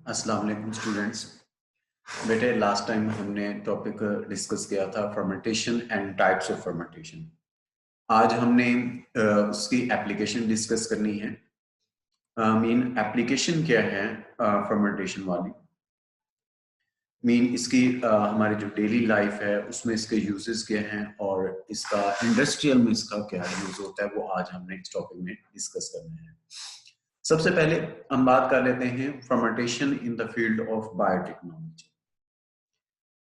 अस्सलाम वालेकुम स्टूडेंट्स। बेटे लास्ट टाइम हमने टॉपिक डिस्कस किया था fermentation and types of fermentation. आज हमने उसकी एप्लीकेशन डिस्कस करनी है। मीन एप्लीकेशन क्या है फर्मेंटेशन वाली। मीन इसकी हमारी जो डेली लाइफ है उसमें इसके यूजेस क्या हैं और इसका इंडस्ट्रियल में इसका क्या यूज होता है, वो आज हमने इस टॉपिक में डिस्कस करना है। सबसे पहले हम बात कर लेते हैं fermentation in the field of biotechnology.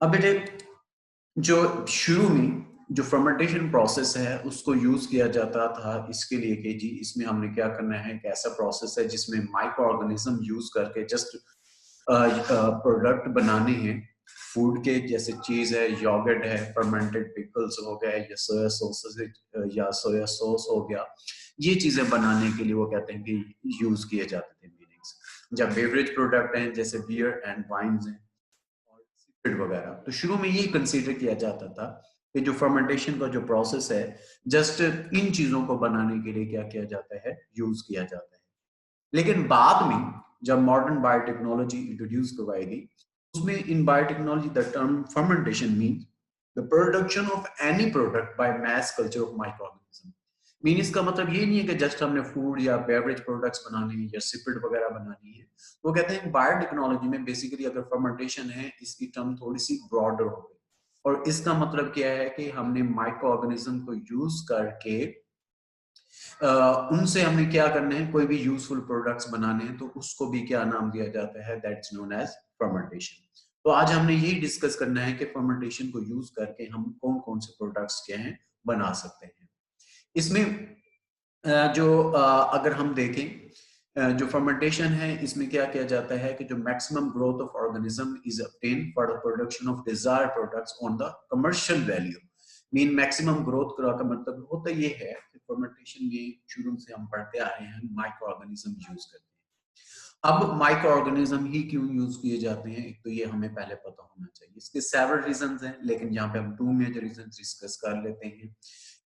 अब बेटे जो शुरू में जो फर्मेंटेशन प्रोसेस है उसको यूज किया जाता था इसके लिए कि जी इसमें हमने क्या करना है, एक ऐसा प्रोसेस है जिसमें माइक्रो ऑर्गेनिज्म यूज करके जस्ट प्रोडक्ट बनाने हैं फूड के, जैसे चीज है, योगर्ट है, फर्मेंटेड पिकल्स हो गए या सोया सॉस या सोया सॉस हो गया। ये चीजें बनाने के लिए वो कहते हैं कि यूज किए जाते थे मीनिंग्स। जब बेवरेज प्रोडक्ट हैं जैसे बियर एंड वाइन्स हैं वगैरह, तो शुरू में ये कंसीडर किया जाता था कि जो फर्मेंटेशन का जो प्रोसेस है जस्ट इन चीजों को बनाने के लिए क्या किया जाता है, यूज किया जाता है। लेकिन बाद में जब मॉडर्न बायोटेक्नोलॉजी इंट्रोड्यूस करवाई गई, उसमें इन biotechnology the term fermentation mean the production of any product by mass culture of microorganism. Mean इसका मतलब ये नहीं है कि जस्ट हमने फूड या बेवरेज प्रोडक्ट्स बनाने हैं या सिपिड वगैरह बनानी है। वो कहते हैं बायोटेक्नोलॉजी में बेसिकली अगर फर्मेंटेशन है, इसकी टर्म थोड़ी सी ब्रॉडर हो गई और इसका मतलब क्या है कि हमने माइक्रो ऑर्गेनिज्म को यूज करके उनसे हमें क्या करना है, कोई भी यूजफुल प्रोडक्ट्स बनाने हैं तो उसको भी क्या नाम दिया जाता है, दैट्स नोन एज फर्मेंटेशन। तो आज हमने यही डिस्कस करना है कि फर्मेंटेशन को यूज करके हम कौन कौन से प्रोडक्ट्स क्या हैं बना सकते हैं। इसमें अगर हम देखें जो फर्मेंटेशन है इसमें क्या किया जाता है कि जो maximum growth of organism is obtain for the production of desired products on the commercial value. Mean maximum growth का मतलब होता ये है कि फर्मेंटेशन में शुरू से हम पढ़ते आ रहे हैं माइक्रो ऑर्गेनिज्म यूज करते हैं। अब माइक्रो ऑर्गेनिज्म ही क्यों यूज किए जाते हैं, एक तो ये हमें पहले पता होना चाहिए। इसके सेवरल रीजंस हैं, लेकिन यहाँ पे हम टू मेजर रीजंस डिस्कस कर लेते हैं।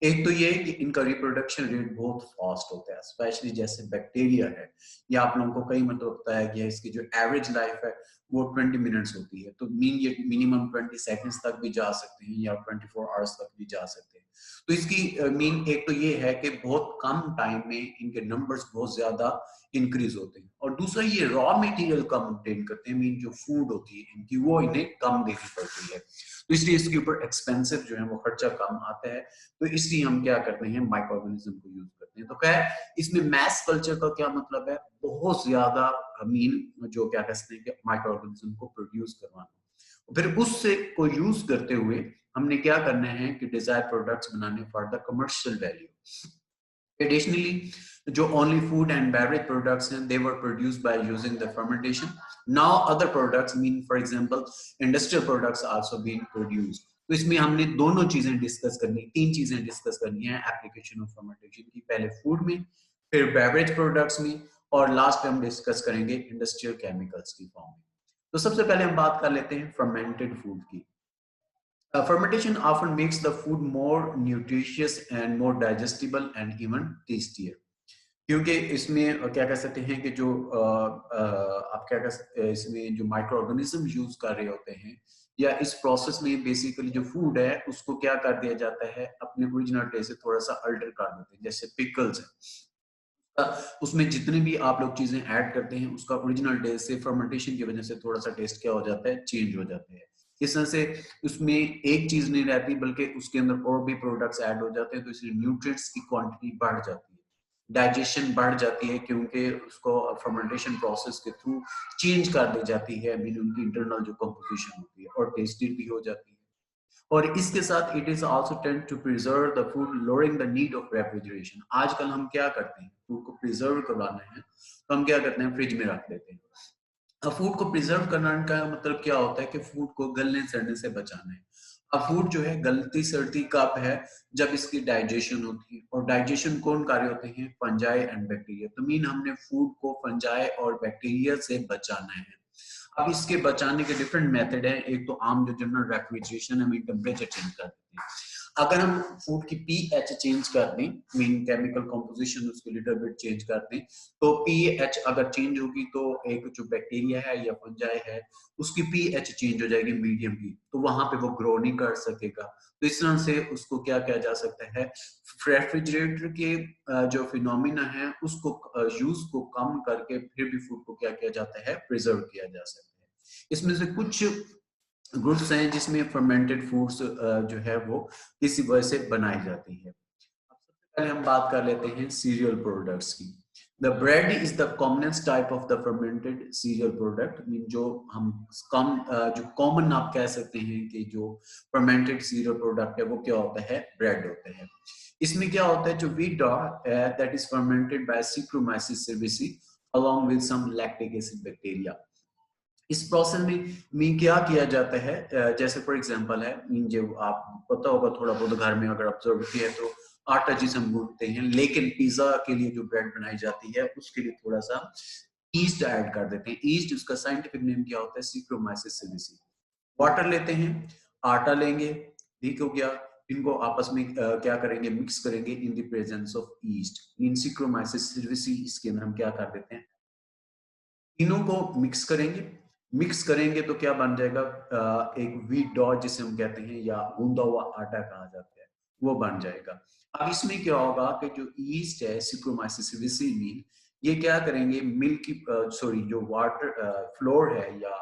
एक तो ये कि इनका रिप्रोडक्शन रेट बहुत फास्ट होता है, स्पेशली जैसे बैक्टीरिया है, या आप लोगों को कई मतलब होता है कि इसकी जो एवरेज लाइफ है वो 20 मिनट्स होती है, तो मीन ये मिनिमम 20 सेकंड्स तक भी जा सकते हैं या 24 आवर्स तक भी जा सकते हैं। तो इसकी मीन एक तो ये है कि बहुत कम टाइम में इनके नंबर्स बहुत ज्यादा इंक्रीज होते हैं, और दूसरा ये रॉ मटेरियल कम ऑब्टेन करते हैं। मीन जो फूड होती है इनकी वो इन्हें कम देनी पड़ती है, तो इसलिए इसके ऊपर एक्सपेंसिव जो है वो खर्चा कम आता है। तो इसलिए हम क्या करते हैं, माइक्रो ऑर्गेनिज्म को यूज करते हैं। तो खैर इसमें मैस कल्चर का क्या मतलब है, बहुत ज्यादा मीन जो क्या कहते हैं कि माइक्रो ऑर्गेनिज्म को प्रोड्यूस करवाना, फिर उससे को यूज करते हुए हमने क्या करना है कि डिजायर प्रोडक्ट्स बनाने for the commercial value. Additionally, जो only food and beverage products हैं, they were produced by using the fermentation. Now other products, mean for example, industrial products also being produced. तो इसमें हमने दोनों चीजें डिस्कस करनी, तीन चीजें डिस्कस करनी है एप्लीकेशन ऑफ फर्मेंटेशन की। पहले फूड में, फिर बेवरेज प्रोडक्ट्स में, और लास्ट में हम डिस्कस करेंगे इंडस्ट्रियल केमिकल्स की फॉर्म में। तो सबसे पहले हम बात कर लेते हैं फर्मेंटेड फूड की। Fermentation often makes the food more nutritious and more digestible and even tastier. क्योंकि इसमें क्या कह सकते हैं कि जो आप क्या कह सकते हैं, इसमें जो माइक्रो ऑर्गेनिज्म यूज कर रहे होते हैं या इस प्रोसेस में बेसिकली जो फूड है उसको क्या कर दिया जाता है, अपने ओरिजिनल टेस्ट से थोड़ा सा अल्टर कर देते हैं। जैसे पिकल्स है, उसमें जितने भी आप लोग चीजें ऐड करते हैं उसका ओरिजिनल टेस्ट से फर्मेंटेशन की वजह से थोड़ा सा टेस्ट क्या हो जाता है, चेंज हो जाता है। इस तरह से उसमें एक चीज नहीं रहती बल्कि उसके अंदर और भी प्रोडक्ट्स ऐड हो जाते हैं, तो इसलिए न्यूट्रिएंट्स की क्वांटिटी बढ़ जाती है, डाइजेशन बढ़ जाती है, क्योंकि उसको फर्मेंटेशन प्रोसेस के थ्रू चेंज कर दी जाती है। मीन उनकी इंटरनल जो कंपोजिशन होती है, और टेस्टी भी हो जाती है। और इसके साथ it is also tend to preserve the food, lowering the need of refrigeration. आजकल हम क्या करते हैं, फूड को प्रिजर्व करवाना है तो हम क्या करते हैं, फ्रिज में रख देते हैं। अब फूड को प्रिजर्व करने का मतलब क्या होता है कि फूड को गलने सड़ने से बचाना है। अब फूड जो है गलती सड़ती कब है, जब इसकी डाइजेशन होती है, और डाइजेशन कौन कार्य होते हैं, फंजाई एंड बैक्टीरिया। तो मीन हमने फूड को फंजाई और बैक्टीरिया से बचाना है। अब इसके बचाने के डिफरेंट मेथड हैं। एक तो आम जो जनरल रेफ्रिजरेशन है, टेम्परेचर चेंज कर देते हैं। अगर हम फूड की पीएच चेंज कर दें, मीन केमिकल कंपोजिशन उसकी लिटिल बिट चेंज कर दें, तो पीएच अगर चेंज होगी तो एक जो बैक्टीरिया है या फंजाई है उसकी पीएच चेंज हो जाएगी मीडियम की, तो वहां पे वो ग्रो नहीं कर सकेगा। तो इस तरह से उसको क्या किया जा सकता है, रेफ्रिजरेटर के जो फिनोमिना है उसको यूज को कम करके फिर भी फूड को क्या किया जाता है, प्रिजर्व किया जा सकता है। इसमें से कुछ ग्रुप्स हैं जिसमें फर्मेंटेड फूड्स जो है वो किसी वजह से बनाई जाती है। अब सबसे पहले हम बात कर लेते हैं सीरियल प्रोडक्ट्स की। The bread is the commonest type of the fermented serial product, mean जो हम जो कॉमन आप कह सकते हैं कि जो फर्मेंटेड सीरियल प्रोडक्ट है वो क्या होता है, ब्रेड होते हैं। इसमें क्या होता है, जो wheat that is fermented by Saccharomyces cerevisiae along with some lactic acid bacteria। इस प्रोसेस में क्या किया जाता है, जैसे फॉर एग्जांपल है, जो आप पता होगा थोड़ा बहुत घर में अगर ऑब्जर्व किया तो आटा जिसे हम गूंथते हैं, लेकिन पिज्जा के लिए जो ब्रेड बनाई जाती है उसके लिए थोड़ा सा ईस्ट ऐड कर देते हैं। ईस्ट उसका साइंटिफिक नेम क्या होता है, Saccharomyces cerevisiae। वाटर लेते हैं, आटा लेंगे, ठीक हो गया, इनको आपस में क्या करेंगे, मिक्स करेंगे in the presence of east, mean Saccharomyces cerevisiae। इसके अंदर हम क्या कर देते हैं, तीनों को मिक्स करेंगे। मिक्स करेंगे तो क्या बन जाएगा, एक व्हीट डॉ जिसे हम कहते हैं या गूंदा हुआ आटा कहा जाता है, वो बन जाएगा। अब इसमें क्या होगा कि जो ईस्ट है Saccharomyces cerevisiae, ये क्या करेंगे, मिल्क की सॉरी जो वाटर फ्लोर है या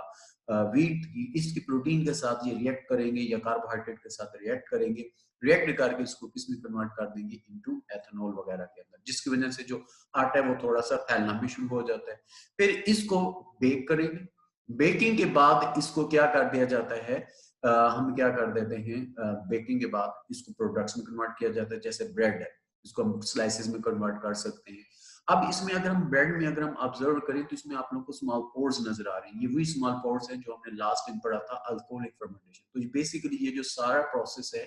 व्हीट की, इसकी प्रोटीन के साथ ये रिएक्ट करेंगे या कार्बोहाइड्रेट के साथ रिएक्ट करेंगे। रिएक्ट करके इसको किसमें कन्वर्ट कर देंगे, इनटू एथेनॉल वगैरह के अंदर, जिसकी वजह से जो आटा है वो थोड़ा सा फैलना भी शुरू हो जाता है। फिर इसको बेक करेंगे। बेकिंग के बाद इसको क्या कर दिया जाता है, हम क्या कर देते हैं, बेकिंग के बाद इसको प्रोडक्ट्स में कन्वर्ट किया जाता है। जैसे ब्रेड है, इसको हम स्लाइसेस में कन्वर्ट कर सकते हैं। अब इसमें अगर हम ब्रेड में अगर हम ऑब्जर्व करें तो इसमें आप लोगों को स्मॉल पोर्स नजर आ रहे हैं, ये वही स्मॉल पोर्स है जो हमने लास्ट टाइम पढ़ा था, अल्कोहलिक फर्मेंटेशन। तो बेसिकली ये जो सारा प्रोसेस है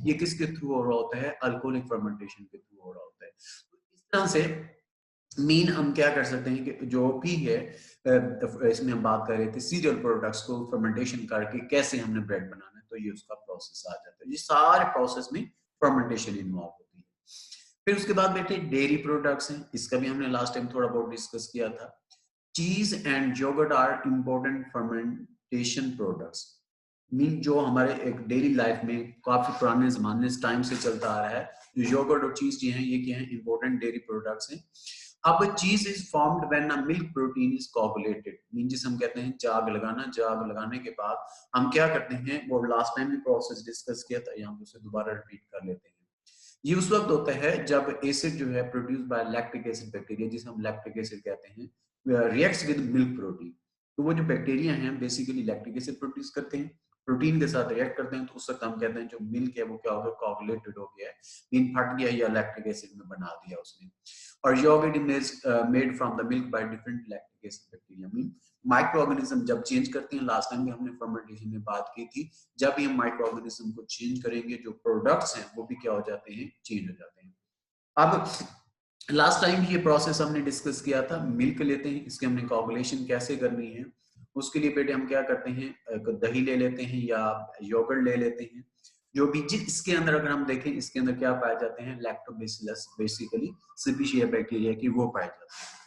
ये किसके थ्रू हो रहा होता है, अल्कोहलिक फर्मेंटेशन के थ्रू हो रहा होता है। तो इस तरह से मीन हम क्या कर सकते हैं कि जो भी है, इसमें हम बात कर रहे थे सीरियल प्रोडक्ट्स को फर्मेंटेशन करके कैसे हमने ब्रेड बनाना है, तो ये उसका प्रोसेस आ जाता है। ये सारे प्रोसेस में फर्मेंटेशन इन्वॉल्व होती है। फिर उसके बाद बेटे डेयरी प्रोडक्ट्स हैं, इसका भी हमने लास्ट टाइम थोड़ा बहुत डिस्कस किया था। Cheese and yogurt are important fermentation products, mean जो हमारे एक डेली लाइफ में काफी पुराने जमाने से टाइम से चलता आ रहा है। जो योगर्ट और चीज ये हैं, ये क्या है, इंपॉर्टेंट डेयरी प्रोडक्ट्स हैं। अब चीज is formed when a milk protein is coagulated, mean जिसे हम कहते हैं जाग लगाना। जाग लगाने के बाद हम क्या करते हैं, वो लास्ट टाइम भी प्रोसेस डिस्कस किया था, यहाँ पे उसे दोबारा रिपीट कर लेते हैं। ये उस वक्त होता है जब एसिड जो है produce by lactic acid bacteria, जिसे हम लैक्टिक एसिड कहते हैं, रिएक्ट्स विद मिल्क प्रोटीन। तो वो जो बैक्टीरिया हैं बेसिकली लैक्टिक एसिड प्रोड्यूस करते हैं, प्रोटीन के साथ रिएक्ट करते हैं, तो उस वक्त हम कहते हैं जो मिल्क है वो क्या हो गया, कोगुलेटेड हो गया है, मीन फट गया या लैक्टिक एसिड में बना दिया उसने। और yogurt is made from the milk by different lactic acid bacteria, mean microorganism जब चेंज करते हैं, लास्ट टाइम भी हमने फर्मेंटेशन में बात की थी, जब भी हम माइक्रो ऑर्गेनिज्म को चेंज करेंगे जो प्रोडक्ट्स हैं वो भी क्या हो जाते हैं, चेंज हो जाते हैं। अब लास्ट टाइम ये प्रोसेस हमने डिस्कस किया था, मिल्क लेते हैं, इसके हमने कोगुलेशन कैसे करनी है, उसके लिए बेटे हम क्या करते हैं, दही ले लेते हैं या योगर्ट ले लेते हैं। जो भी जिस इसके अंदर अगर हम देखें, इसके अंदर क्या पाए जाते हैं, लैक्टोबैसिलस बेसिकली स्पीशीज बैक्टीरिया की वो पाए जाते हैं।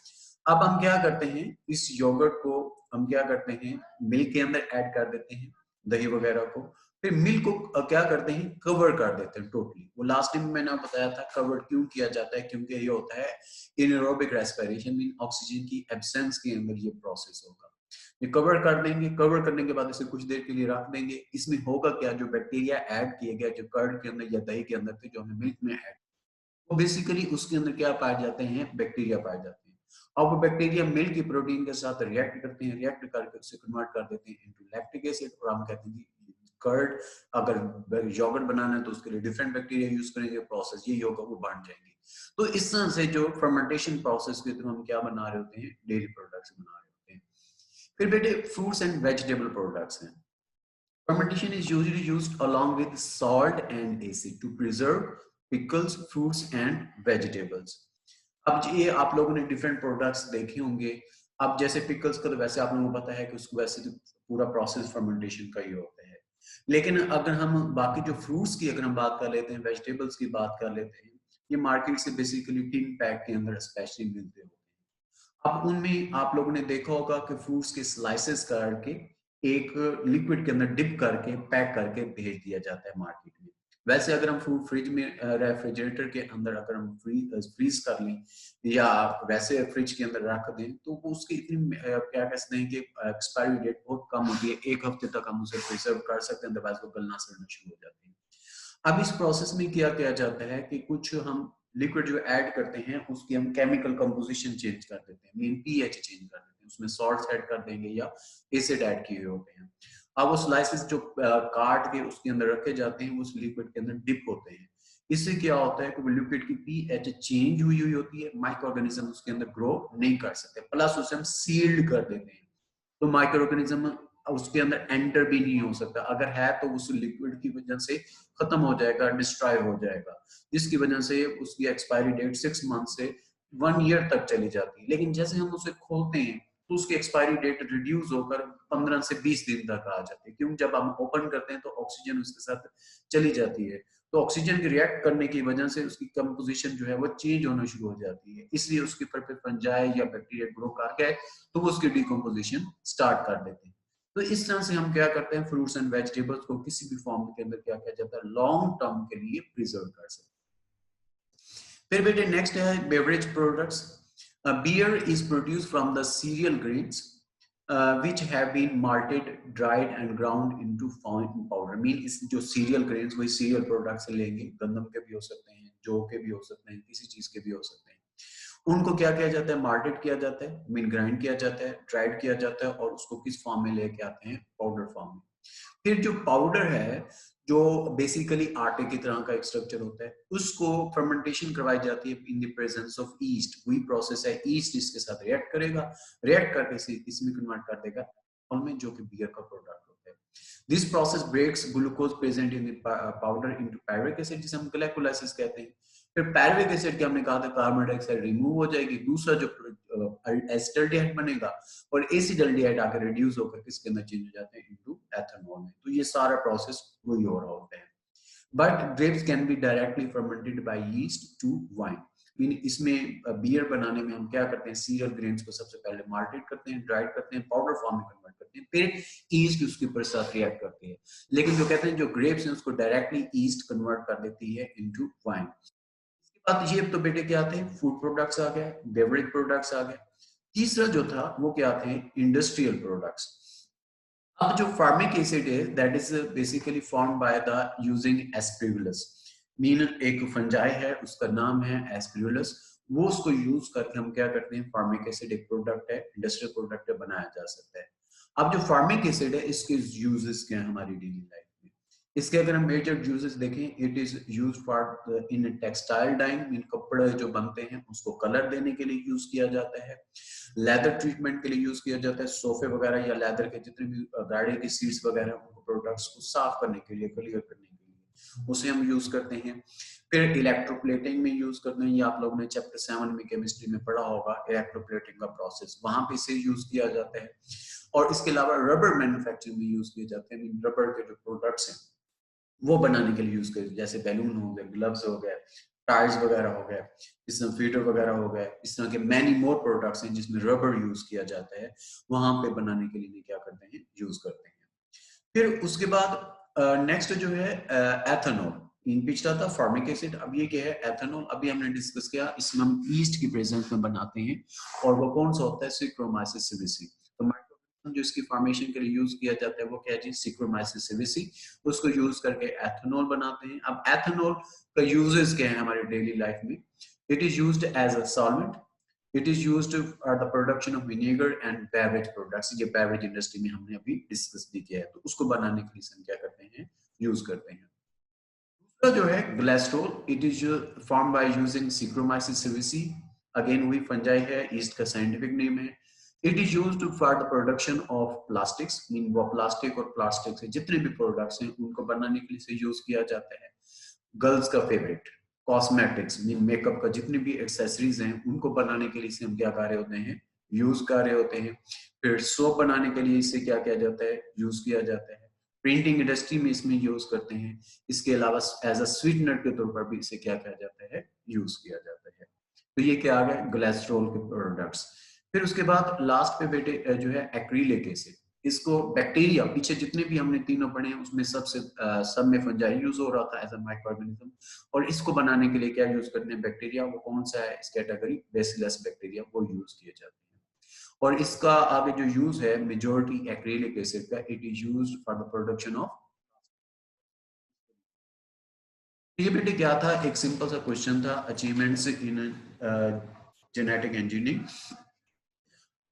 अब हम क्या करते हैं, इस योगर्ट को हम क्या करते हैं, मिल्क के अंदर ऐड कर देते हैं, दही वगैरह को। फिर मिल्क को क्या करते हैं, कवर कर देते हैं टोटली। वो लास्ट टाइम मैंने बताया था कवर क्यों किया जाता है, क्योंकि ये होता है एनारोबिक रेस्पिरेशन, मीन ऑक्सीजन की एब्सेंस के अंदर ये प्रोसेस होगा। ये कवर कर देंगे, कवर करने के बाद इसे कुछ देर के लिए रख देंगे। इसमें होगा क्या, जो बैक्टीरिया ऐड किए गए जो कर्ड के अंदर या दही के अंदर थे, जो हमें मिल्क में ऐड, वो बेसिकली उसके अंदर क्या पाए जाते हैं, बैक्टीरिया पाए जाते हैं। और वो बैक्टीरिया मिल्क की प्रोटीन के साथ रिएक्ट करते हैं, रिएक्ट करके उसे कन्वर्ट कर देते हैं इनटू लैक्टिक एसिड, और हम कहते हैं कर्ड। अगर योगर्ट बनाना है तो उसके लिए डिफरेंट बैक्टीरिया यूज करेंगे, प्रोसेस ये होगा, वो बन जाएंगे। तो इस तरह से जो फर्मेंटेशन प्रोसेस के थ्रू हम क्या बना रहे होते हैं, डेयरी प्रोडक्ट्स बना रहे होते हैं। फिर बेटे फ्रूट्स एंड वेजिटेबल प्रोडक्ट्स हैं। Fermentation is usually used along with salt and acid to preserve pickles, fruits and vegetables. अब ये आप लोगों ने डिफरेंट प्रोडक्ट्स देखे होंगे। अब जैसे पिकल्स का तो वैसे आप लोगों को पता है कि उसको वैसे तो पूरा प्रोसेस फर्मेंटेशन का ही होता है। लेकिन अगर हम बाकी जो फ्रूट्स की अगर हम बात कर लेते हैं, वेजिटेबल्स की बात कर लेते हैं, ये मार्केट से बेसिकली टिन पैक के अंदर स्पेशली मिलते हो। अब उनमें आप लोगों ने देखा होगा कि फ्रूट्स के स्लाइसेस करके एक लिक्विड के अंदर डिप करके पैक करके भेज दिया जाता है मार्केट में। वैसे अगर हम फ्रूट फ्रिज में रेफ्रिजरेटर के अंदर अगर हम फ्रीज कर लें या वैसे फ्रिज के अंदर रख दें तो वो उसकी इतनी क्या कहते हैं कि एक्सपायरी डेट बहुत कम होती है, 1 हफ्ते तक हम उसे प्रिजर्व कर सकते हैं, अदरवाइज वो गलना सड़ना शुरू हो जाते हैं। अब इस प्रोसेस में क्या किया जाता है कि कुछ हम लिक्विड जो ऐड करते हैं उसकी हम केमिकल कंपोजिशन चेंज कर देते हैं, मीन पीएच चेंज कर देते हैं, उसमें सॉल्ट्स ऐड कर देंगे या एसिड ऐड किए होते हैं। अब वो स्लाइसेस जो काट के उसके अंदर रखे जाते हैं उस लिक्विड के अंदर डिप होते हैं। इससे क्या होता है कि वो लिक्विड की पीएच चेंज हुई हुई होती है, माइक्रो ऑर्गेनिज्म उसके अंदर ग्रो नहीं कर सकते, प्लस उसे हम सील्ड कर देते हैं, तो माइक्रो ऑर्गेनिज्म उसके अंदर एंटर भी नहीं हो सकता, अगर है तो उस लिक्विड की वजह से खत्म हो जाएगा, डिस्ट्रॉय हो जाएगा, जिसकी वजह से उसकी एक्सपायरी डेट 6 मंथ से 1 ईयर तक चली जाती है। लेकिन जैसे हम उसे खोलते हैं तो उसकी एक्सपायरी डेट रिड्यूस होकर 15 से 20 दिन तक आ जाती है, क्योंकि जब हम ओपन करते हैं तो ऑक्सीजन उसके साथ चली जाती है, तो ऑक्सीजन की रिएक्ट करने की वजह से उसकी कंपोजिशन जो है वो चेंज होना शुरू हो जाती है, इसलिए उसके ऊपर पे फंजाई या बैक्टीरिया ग्रो कर गए तो वो उसकी डिकम्पोजिशन स्टार्ट कर देते हैं। तो इस तरह से हम क्या करते हैं, फ्रूट्स एंड वेजिटेबल्स को किसी भी फॉर्म के अंदर क्या किया जाता है, लॉन्ग टर्म के लिए प्रिजर्व कर सकते हैं। फिर बेटे नेक्स्ट है beverage products. Beer is produce from the cereal grains which have been malted, dried and ground into fine powder। Mean इस जो सीरियल ग्रेन्स वही सीरियल प्रोडक्ट से लेंगे, गंदम के भी हो सकते हैं, जौ के भी हो सकते हैं, किसी चीज के भी हो सकते हैं। उनको क्या किया जाता है, मार्टेड किया जाता है, मीन ग्राइंड किया जाता है, ड्राइड किया जाता है और उसको किस फॉर्म में लेके आते हैं, पाउडर फॉर्म में। फिर जो पाउडर है जो बेसिकली आटे की तरह का एक स्ट्रक्चर होता है, उसको फर्मेंटेशन करवाई जाती है in the presence of east. वही प्रोसेस है, ईस्ट इसके साथ रिएक्ट करेगा, रिएक्ट करके इसे इसमें कन्वर्ट कर देगा में, जो कि बियर का प्रोडक्ट होता है। This process breaks glucose present in powder into pyruvic acid, जिसे हम ग्लाइकोलाइसिस कहते हैं। फिर पायरुविक एसिड के हमने कहा था कार्बन डाइऑक्साइड रिमूव हो जाएगी, दूसरा जो एसिटाल्डिहाइड बनेगा और एसिटाल्डिहाइड आकर रिड्यूस होकर किसके अंदर चेंज हो जाते हैं, इनटू एथेनॉल में। तो ये सारा प्रोसेस वही हो रहा होता है। But grapes can be directly fermented by yeast to wine. Mean इसमें बियर बनाने में हम क्या करते हैं, सीरियल ग्रेन्स को सबसे पहले मार्टेड करते हैं, ड्राइड करते हैं, पाउडर फॉर्म में कन्वर्ट करते हैं, फिर ईस्ट उसके ऊपर साथ रिएक्ट करते हैं। लेकिन जो कहते हैं जो ग्रेप्स हैं उसको डायरेक्टली ईस्ट कन्वर्ट कर देती है इनटू वाइन। इसके बाद ये तो बेटे क्या थे, फूड प्रोडक्ट्स आ गए, बेवरेज प्रोडक्ट्स आ गए। तीसरा जो था वो क्या थे, इंडस्ट्रियल प्रोडक्ट्स। अब जो फार्मिक एसिड है that is basically form by the using aspergillus. Mean एक फंजाई है उसका नाम है एस्पेरुलस, वो उसको यूज करके हम क्या करते हैं, फार्मिक एसिड एक प्रोडक्ट है, इंडस्ट्रियल प्रोडक्ट है, बनाया जा सकता है। अब जो फार्मिक एसिड है इसके यूजेस क्या है हमारी डेली लाइफ में, इसके अगर हम मेजर यूजेस देखें, it is used for in textile dyeing, in कपड़े जो बनते हैं उसको कलर देने के लिए यूज किया जाता है, लेदर ट्रीटमेंट के लिए यूज किया जाता है, सोफे वगैरह या लेदर के जितने भी गाड़ी की सीट्स वगैरह उनको प्रोडक्ट्स को साफ करने के लिए, क्लियर करने के लिए उसे हम यूज करते हैं। फिर इलेक्ट्रोप्लेटिंग में यूज करते हैं, ये आप लोगों ने चैप्टर 7 में केमिस्ट्री में पढ़ा होगा, इलेक्ट्रोप्लेटिंग का प्रोसेस, वहां पे इसे यूज किया जाता है। और इसके अलावा रबर मैन्युफैक्चरिंग में यूज किए जाते हैं, रबर के जो प्रोडक्ट्स हैं वो बनाने के लिए यूज कर, जैसे बैलून हो गए, ग्लव्स हो गए, टायर्स वगैरह हो गए, इस तरह फीडर वगैरह हो गए, इस तरह के मैनी मोर प्रोडक्ट्स हैं जिसमें रबर यूज किया जाता है, वहां पे बनाने के लिए क्या करते हैं, यूज करते हैं। फिर उसके बाद नेक्स्ट जो है एथेनॉल। इन पिछला था फॉर्मिक एसिड, अब ये क्या है, एथेनॉल। अभी हमने डिस्कस किया, इसमें हम ईस्ट की प्रेजेंस में बनाते हैं और वो कौन सा होता है, सिक्रोमाइसिस सेरेसी। तो माइक्रोऑर्गेनिज्म जो इसकी फॉर्मेशन के लिए यूज किया जाता है वो क्या है जी, सिक्रोमाइसिस सेरेसी, उसको यूज करके एथेनॉल बनाते हैं। अब एथेनॉल का यूजेस क्या है हमारी डेली लाइफ में, it is used as a solvent, it is used for the production of vinegar and beverage products. ये बेवरेज इंडस्ट्री में हमने अभी डिस्कस भी किया है, तो उसको बनाने के लिए हम क्या करते हैं, यूज करते हैं। दूसरा जो है glycerol, it is form by using saccharomyces cerevisiae, again वही फंजाई है, ईस्ट का साइंटिफिक नेम है। It is used for the production of plastics, मीन वो प्लास्टिक और प्लास्टिक से जितने भी प्रोडक्ट्स हैं उनको बनाने के लिए इसे यूज किया जाता है। गर्ल्स का फेवरेट कॉस्मेटिक्स, मीन मेकअप का जितनी भी एक्सेसरीज हैं उनको बनाने के लिए इसे हम क्या कर रहे होते हैं, यूज कर रहे होते हैं। फिर सोप बनाने के लिए इसे क्या किया जाता है, यूज किया जाता है। प्रिंटिंग इंडस्ट्री में इसमें यूज करते हैं। इसके अलावा एज अ स्वीटनर के तौर पर भी इसे क्या किया जाता है, यूज किया जाता है। तो ये क्या आ गया, ग्लिसरॉल के प्रोडक्ट्स। फिर उसके बाद लास्ट पे बेटे जो है एक्रिलिक एसिड। इसको बैक्टीरिया, पीछे जितने भी हमने तीनों पढ़े हैं उसमें सबसे सब में फंजाई यूज हो रहा था एज अ माइक्रो ऑर्गेनिज्म, और इसको बनाने के लिए क्या यूज करते हैं, बैक्टीरिया। वो कौन सा है इस कैटेगरी, बेसिलस बैक्टीरिया, वो यूज किए जाते हैं। और इसका आगे जो यूज है मेजॉरिटी एक्रिलिक एसिड का, it is used for the production of. ये बेटे क्या था, एक सिंपल सा क्वेश्चन था, अचीवमेंट्स इन जेनेटिक इंजीनियरिंग।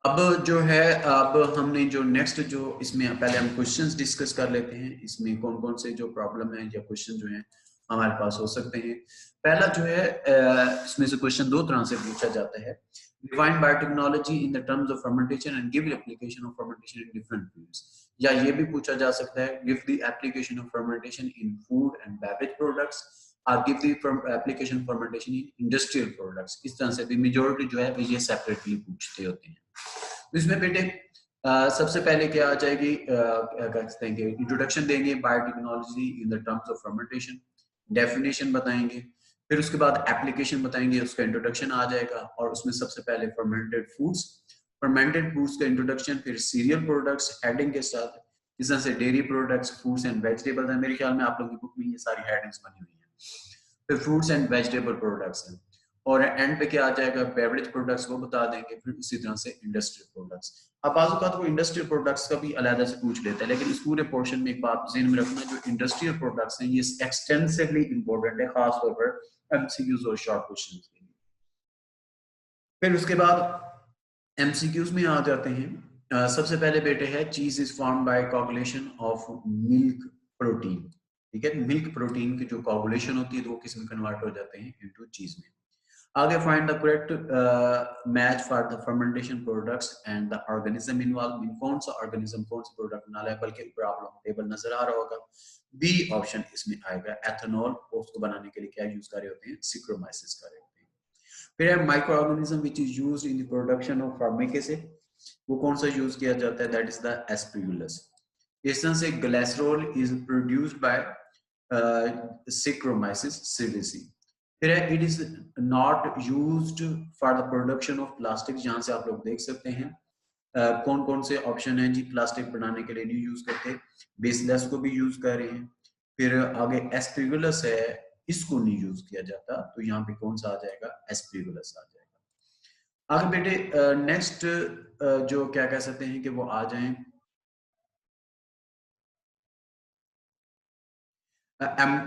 अब जो है, अब हमने जो नेक्स्ट जो इसमें पहले हम क्वेश्चंस डिस्कस कर लेते हैं, इसमें कौन कौन से जो प्रॉब्लम है या क्वेश्चन जो है हमारे पास हो सकते हैं। पहला जो है इसमें से क्वेश्चन दो तरह से पूछा जाता है। Define biotechnology in the terms of fermentation and give application of fermentation in different fields. या ये भी पूछा जा सकता है, give the application of fermentation in food and beverage products, और give the application fermentation in industrial products. इस तरह से भी मेजॉरिटी जो है ये सेपरेटली पूछते होते हैं। तो इसमें बेटे सबसे पहले क्या आ जाएगी, क्या कहते हैं, इंट्रोडक्शन देंगे biotechnology in the terms of fermentation, definition बताएंगे, फिर उसके बाद एप्लीकेशन बताएंगे, उसका इंट्रोडक्शन आ जाएगा, और उसमें सबसे पहले फर्मेंटेड फूड्स का इंट्रोडक्शन, फिर सीरियल प्रोडक्ट्स हेडिंग के साथ, इस तरह से dairy products, fruits and vegetables है। मेरे ख्याल में आप लोगों की बुक में ये सारी हेडिंग्स बनी हुई हैं। फिर फ्रूट्स एंड वेजिटेबल प्रोडक्ट्स हैं, और एंड पे क्या आ जाएगा, बेवरेज प्रोडक्ट्स वो बता देंगे, फिर उसी तरह से इंडस्ट्रियल प्रोडक्ट्स। अब बाजू का तो इंडस्ट्रियल प्रोडक्ट्स का भी अलग से पूछ लेते हैं, लेकिन इस पूरे पोर्शन में एक बात ज़हन में रखना, जो इंडस्ट्रियल प्रोडक्ट्स हैं ये एक्सटेंसिवली इंपॉर्टेंट है, खास तौर पर एमसीक्यूज और शॉर्ट क्वेश्चंस के लिए। फिर उसके बाद एमसीक्यूज में आ जाते हैं। सबसे पहले बेटे है, चीज is form bye coagulation of milk protein. ठीक है, मिल्क प्रोटीन की जो कोगुलेशन होती है तो वो किस में कन्वर्ट हो जाते हैं, इनटू चीज में। आगे find the correct match for the fermentation products and the organism involve. इन कौन सा ऑर्गेनिज्म कौन सा प्रोडक्ट बना है, बल्कि ऊपर आप लोगों को टेबल नजर आ रहा होगा, बी ऑप्शन इसमें आएगा। एथेनॉल, उसको बनाने के लिए क्या यूज कर रहे होते हैं, सिक्रोमाइसिस कर रहे होते हैं। फिर है micro organism which is used in the production of formic acid, वो कौन सा यूज किया जाता है, दैट इज द एस्परगिलस। इस तरह से glycerol is produced by saccharomyces cerevisiae। फिर है, it is not used for the production of plastic. यहाँ से आप लोग देख सकते हैं कौन कौन से ऑप्शन हैं जी, प्लास्टिक बनाने के लिए नहीं यूज करते, बेसलेस को भी यूज कर रहे हैं। फिर आगे एस्परगिलस है, इसको नहीं यूज किया जाता, तो यहाँ पे कौन सा आ जाएगा, एस्परगिलस आ जाएगा। आगे बेटे नेक्स्ट जो क्या कह सकते हैं कि वो आ जाएं,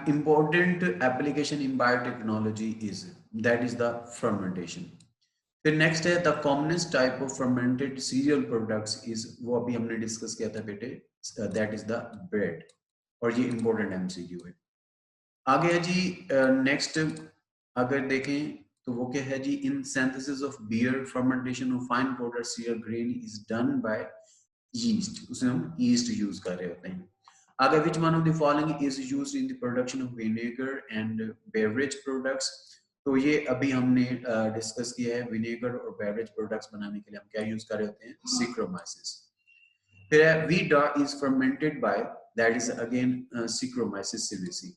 important application in biotechnology is, that is the fermentation। फिर नेक्स्ट है the commonest type of fermented serial products is, वो अभी हमने डिस्कस किया था बेटे, दैट इज द ब्रेड, और ये इंपॉर्टेंट एमसीक्यू है। आगे है जी नेक्स्ट, अगर देखें तो वो क्या है जी, in synthesis of beer fermentation of fine powder cereal grain is done by yeast, उसमें हम यीस्ट यूज कर रहे होते हैं। आगे which one of the following is used in the production of vinegar and beverage products, तो ये अभी हमने डिस्कस किया है, विनेगर और बेवरेज प्रोडक्ट्स बनाने के लिए हम क्या यूज कर रहे होते हैं, सिक्रोमाइसिस। फिर है wheat is fermented by, that is again Saccharomyces cerevisiae।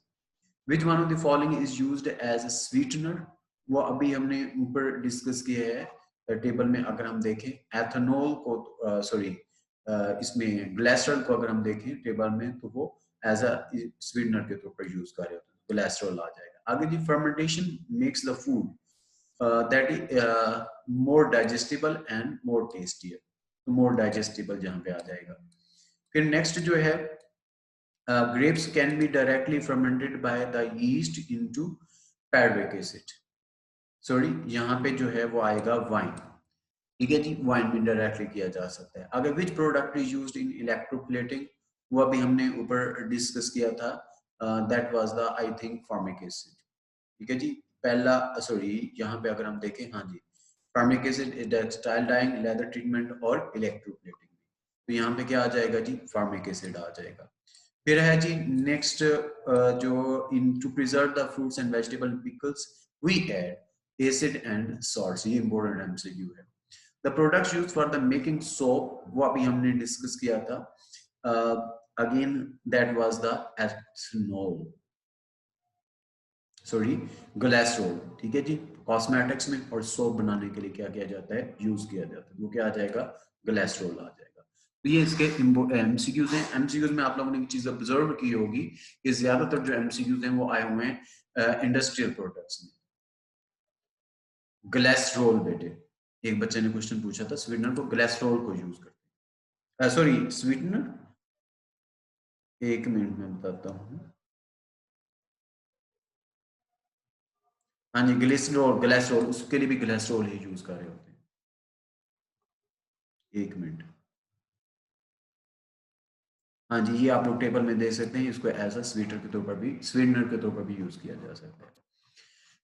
which one of the following is used as a sweetener, वो अभी हमने ऊपर डिस्कस किया है टेबल में। अगर हम देखें एथेनॉल को, सॉरी इसमें ग्लिसरॉल को अगर हम देखें टेबल में, तो वो एज अ स्वीटनर के तौर पर यूज कर रहे होते हैं, ग्लिसरॉल आ जाएगा। आगे जी fermentation makes the food that is more digestible and more tastier, तो मोर डाइजेस्टिबल जहां पे आ जाएगा। फिर नेक्स्ट जो है, grapes can be directly fermented by the yeast into pyruvic acid। Sorry, यहाँ पे जो है वो आएगा वाइन। ठीक है जी, वाइन में डायरेक्टली किया जा सकता है। अगर which product is used in electroplating, वो अभी हमने ऊपर डिस्कस किया था, that was the I think formic acid. ठीक है जी, पहला सॉरी यहाँ पे अगर हम देखें, हाँ जी, formic acid, textile dyeing, leather treatment और इलेक्ट्रोप्लेटिंग, तो यहाँ पे क्या आ जाएगा जी, फॉर्मिक एसिड आ जाएगा। फिर है जी नेक्स्ट जो in to preserve the fruits and vegetable pickles we add acid and salts, ये इंपॉर्टेंट एमसीक्यू है। The products used for the making soap, वो अभी हमने डिस्कस किया था। Again that was the ethanol, sorry glycerol, ठीक है जी। कॉस्मेटिक्स में और सोप बनाने के लिए क्या किया जाता है, यूज किया जाता है, वो क्या आ जाएगा, ग्लिसरॉल आ जाएगा। तो ये इसके एमसीक्यूज हैं। एमसीक्यूज में आप लोगों ने एक चीज ऑब्जर्व की होगी कि ज्यादातर जो एमसीक्यूज हैं वो आए हुए हैं इंडस्ट्रियल प्रोडक्ट्स में। ग्लिसरॉल बेटे, एक बच्चे ने क्वेश्चन पूछा था, स्वीटनर को ग्लिसरॉल को यूज करते हैं, सॉरी स्वीटनर, एक मिनट में बताता हूँ। हाँ जी, ग्लिसरॉल, ग्लिसरॉल, उसके लिए भी ग्लिसरॉल ही यूज कर रहे होते हैं। एक मिनट, हाँ जी, ये आप लोग टेबल में देख सकते हैं, इसको एज अ स्वीटर के तौर पर भी, स्वीटनर के तौर पर भी यूज किया जा सकता है।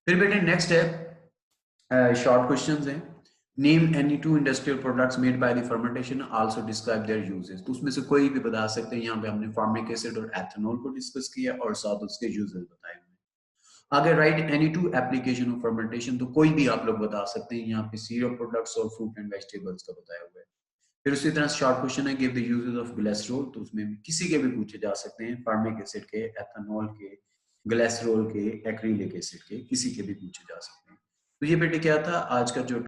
फिर बेटे नेक्स्ट है शॉर्ट क्वेश्चंस हैं। Name any two industrial products made by the fermentation, also describe their uses. तो उसमें से कोई भी बता सकते हैं। यहाँ पे हमने फॉर्मिक एसिड और एथेनॉल को डिस्कस किया और साथ उसके यूजेस बताए हुए। आगे right any two application of fermentation, तो कोई भी आप लोग बता सकते हैं। यहाँ पे सीरियल प्रोडक्ट्स और फ्रूट एंड वेजिटेबल्स का बताया हुआ है। फिर उसी तरह शॉर्ट क्वेश्चन है give the uses of glycerol, तो उसमें किसी के भी पूछे जा सकते हैं, फॉर्मिक एसिड के, एथेनॉल के, ग्लिसरॉल के, एक्रिलिक एसिड के, किसी के भी पूछे जा सकते हैं। तो ये बेटे क्या था आज का जो